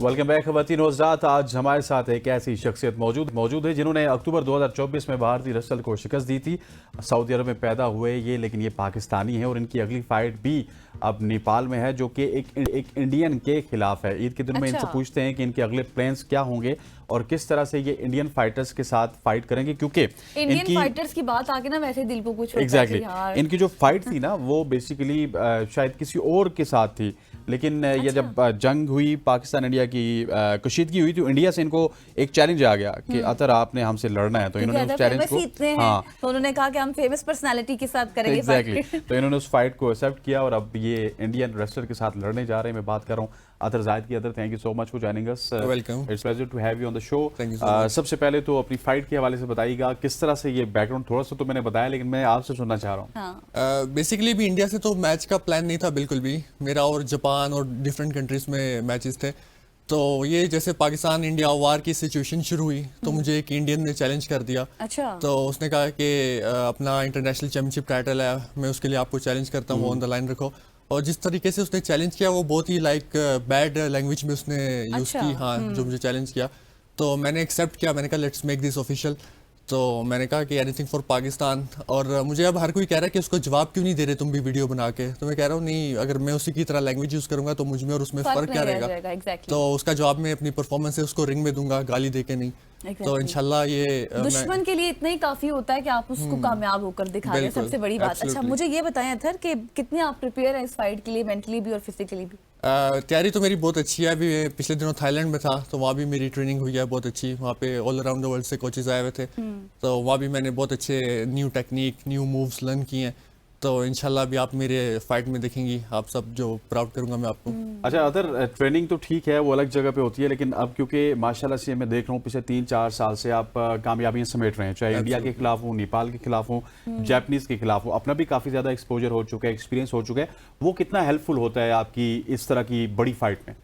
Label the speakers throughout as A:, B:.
A: Welcome back खवातीन हज़रात। आज हमारे साथ एक ऐसी शख्सियत मौजूद है जिन्होंने अक्टूबर 2024 में भारती रसल को शिकस्त दी थी। सऊदी अरब में पैदा हुए ये, लेकिन ये पाकिस्तानी है और इनकी अगली फाइट भी अब नेपाल में है, जो कि एक इंडियन के खिलाफ है। ईद के दिन में इनसे पूछते हैं कि इनके अगले प्लान्स क्या होंगे और किस तरह से ये इंडियन फाइटर्स के साथ फाइट करेंगे, क्योंकि
B: इंडियन फाइटर्स की बात आके ना वैसे दिल को कुछ
A: एग्जैक्टली इनकी जो फाइट थी ना वो बेसिकली शायद किसी और के साथ थी, लेकिन ये जब जंग हुई पाकिस्तान इंडिया की कशीदगी हुई तो इंडिया से इनको एक चैलेंज आ गया कि अतर आपने हमसे लड़ना है, तो इन्होंने उस चैलेंज को
B: तो उन्होंने कहा कि हम फेमस पर्सनालिटी के साथ करेंगे
A: एग्जैक्टली तो इन्होंने उस फाइट को एक्सेप्ट किया और अब ये इंडियन रेसलर के साथ लड़ने जा रहे हैं। मैं बात कर रहा हूँ अतर जाहिद की। Athar, thank you so much for joining us.
C: Welcome,
A: it's pleasure to have you on the show. सबसे पहले तो अपनी फाइट के हवाले से बताइएगा, किस तरह से ये बैकग्राउंड, थोड़ा सा तो मैंने बताया लेकिन मैं आपसे सुनना चाह रहा हूँ।
C: बेसिकली भी इंडिया से तो मैच का प्लान नहीं था बिल्कुल भी मेरा, और जापान और डिफरेंट कंट्रीज में मैचेस थे। तो ये जैसे पाकिस्तान इंडिया वार की सिचुएशन शुरू हुई तो मुझे एक इंडियन ने चैलेंज कर दिया।
B: अच्छा।
C: तो उसने कहा कि अपना इंटरनेशनल चैंपियनशिप टाइटल है, मैं उसके लिए आपको चैलेंज करता हूँ, ऑन द लाइन रखो। और जिस तरीके से उसने चैलेंज किया वो बहुत ही बैड लैंग्वेज में उसने यूज की, हाँ, जो मुझे चैलेंज किया तो मैंने एक्सेप्ट किया। मैंने कहा लेट्स मेक दिस ऑफिशियल। तो मैंने कहा कि एनीथिंग फॉर पाकिस्तान। और मुझे अब हर कोई कह रहा है कि उसको जवाब क्यों नहीं दे रहे तुम भी वीडियो बना के, तो मैं कह रहा हूँ नहीं, अगर मैं उसी की तरह लैंग्वेज यूज करूंगा तो मुझ में और उसमें फर्क क्या रहेगा। तो उसका जवाब मैं अपनी परफॉर्मेंस से उसको रिंग में दूंगा, गाली दे के नहीं। तो इंशाल्लाह ये
B: दुश्मन के लिए इतना ही काफी होता है कि आप उसको कामयाब होकर दिखा रहे हैं, सबसे बड़ी बात। अच्छा, मुझे ये बताएं अतर कि कितने आप प्रिपेयर हैं इस फाइट के लिए, मेंटली भी और फिजिकली भी?
C: तैयारी तो मेरी बहुत अच्छी है। अभी पिछले दिनों थाईलैंड में था तो वहाँ भी मेरी ट्रेनिंग हुई है बहुत अच्छी। वहाँ पे ऑल अराउंड द वर्ल्ड से कोचेज आए हुए थे, तो वहाँ भी मैंने बहुत अच्छे new technique, new moves learn किए हैं। तो इंशाल्लाह भी आप मेरे फाइट में देखेंगी, आप सब जो प्राउड करूंगा मैं आपको।
A: अच्छा अदर, ट्रेनिंग तो ठीक है वो अलग जगह पे होती है, लेकिन अब क्योंकि माशाल्लाह से मैं देख रहा हूँ पिछले 3-4 साल से आप कामयाबियां समेट रहे हैं, चाहे इंडिया के खिलाफ हो, नेपाल के खिलाफ हो, जापानीज के खिलाफ हो, अपना भी काफी ज्यादा एक्सपोजर हो चुका है, एक्सपीरियंस हो चुका है। वो कितना हेल्पफुल होता है आपकी इस तरह की बड़ी फाइट में?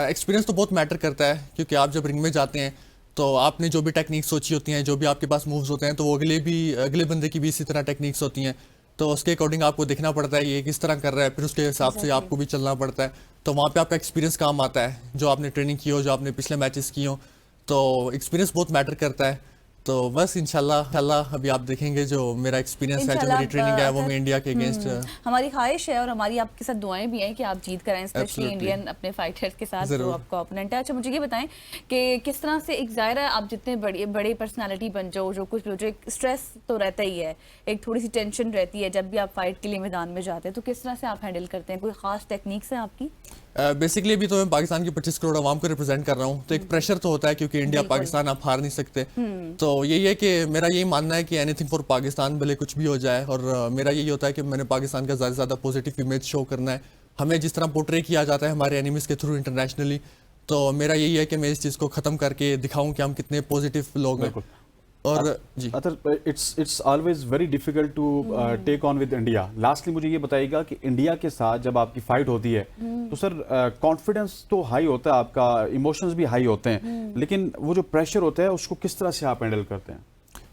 C: एक्सपीरियंस तो बहुत मैटर करता है, क्योंकि आप जब रिंग में जाते हैं तो आपने जो भी टेक्निक सोची होती हैं, जो भी आपके पास मूव्स होते हैं, तो वो अगले बंदे की भी इसी तरह टेक्निक्स होती हैं। तो उसके अकॉर्डिंग आपको देखना पड़ता है ये किस तरह कर रहा है, फिर उसके हिसाब से आपको भी चलना पड़ता है। तो वहाँ पे आपका एक्सपीरियंस काम आता है, जो आपने ट्रेनिंग की हो, जो आपने पिछले मैचेस की हो, तो एक्सपीरियंस बहुत मैटर करता है। तो बस इंशाल्लाह अभी आप देखेंगे जो मेरा एक्सपीरियंस है, जो मेरी ट्रेनिंग है, वो मैं इंडिया के अगेंस्ट
B: हमारी ख्वाहिश है और हमारी आपके साथ दुआएं भी हैं कि आप जीत कर आएं, स्पेशली इंडियन अपने फाइटर्स के साथ जो आपका ओपोनेंट है। अच्छा, मुझे ये बताएं कि किस तरह से, एक ज़ाहिर है आप जितने बड़े पर्सनालिटी बन जाओ, जो कुछ भी हो जाए, एक स्ट्रेस तो रहता ही है, एक थोड़ी सी टेंशन रहती है जब भी आप फाइट के लिए मैदान में जाते हैं, तो किस तरह से आप हैंडल करते हैं? कोई खास टेक्निक्स है आपकी?
C: बेसिकली अभी तो मैं पाकिस्तान की 25 करोड़ आवाम को रिप्रेजेंट कर रहा हूँ, तो एक प्रेशर तो होता है क्योंकि इंडिया पाकिस्तान आप हार नहीं सकते। तो यही है कि मेरा यही मानना है कि एनीथिंग फॉर पाकिस्तान, भले कुछ भी हो जाए। और मेरा यही होता है कि मैंने पाकिस्तान का ज़्यादा से ज़्यादा पॉजिटिव इमेज शो करना है। हमें जिस तरह पोर्ट्रे किया जाता है हमारे एनिमीज के थ्रू इंटरनेशनली, तो मेरा यही है कि मैं इस चीज़ को ख़त्म करके दिखाऊँ कि हम कितने पॉजिटिव लोग हैं। और जी
A: it's always very difficult to take on with India. Lastly मुझे ये बताइएगा कि इंडिया के साथ जब आपकी फाइट होती है तो सर कॉन्फिडेंस तो हाई होता है आपका, इमोशंस भी हाई होते हैं, लेकिन वो जो प्रेशर होता है उसको किस तरह से आप हैंडल करते हैं?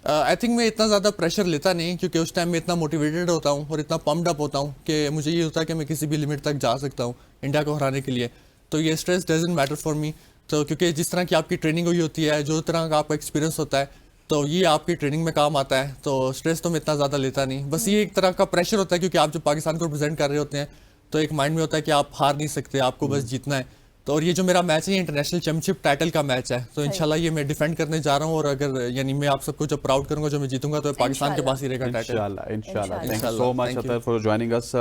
C: आई थिंक मैं इतना ज़्यादा प्रेशर लेता नहीं, क्योंकि उस टाइम में इतना मोटिवेटेड होता हूँ और इतना पम्प्ड अप होता हूँ कि मुझे ये होता है कि मैं किसी भी लिमिट तक जा सकता हूँ इंडिया को हराने के लिए। तो ये stress doesn't matter for me. तो क्योंकि जिस तरह की आपकी ट्रेनिंग हुई होती है, जो तरह का आपका एक्सपीरियंस होता है, तो ये आपकी ट्रेनिंग में काम आता है। तो स्ट्रेस तो मैं इतना ज़्यादा लेता नहीं, बस ये एक तरह का प्रेशर होता है क्योंकि आप जो पाकिस्तान को रिप्रेजेंट कर रहे होते हैं, तो एक माइंड में होता है कि आप हार नहीं सकते, आपको बस जीतना है। तो और ये जो मेरा मैच है ये इंटरनेशनल चैंपियनशिप टाइटल का मैच है, तो इंशाल्लाह ये मैं डिफेंड करने जा रहा हूँ। और अगर यानी मैं आप सबको जो प्राउड करूंगा, जो मैं जीतूंगा, तो पाकिस्तान के पास ही रहेगा टाइटल
A: इंशाल्लाह। Thank you so much Athar for joining us.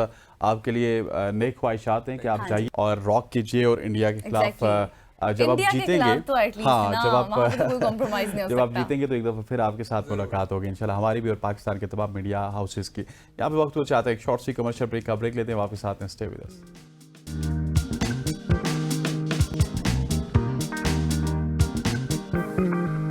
A: आपके लिए नेक ख्वाहिशात हैं कि आप जाइए और रॉक कीजिए और इंडिया के खिलाफ जब आप जीतेंगे,
B: तो
A: हाँ, जब आप
B: तो
A: जीतेंगे तो एक दफा फिर आपके साथ मुलाकात होगी इंशाल्लाह, हमारी भी और पाकिस्तान के तमाम मीडिया हाउसेस की। यहाँ पे वक्त हो चाहता है एक शॉर्ट सी कमर्शियल ब्रेक का, ब्रेक लेते हैं, वापस आते हैं। Stay with us.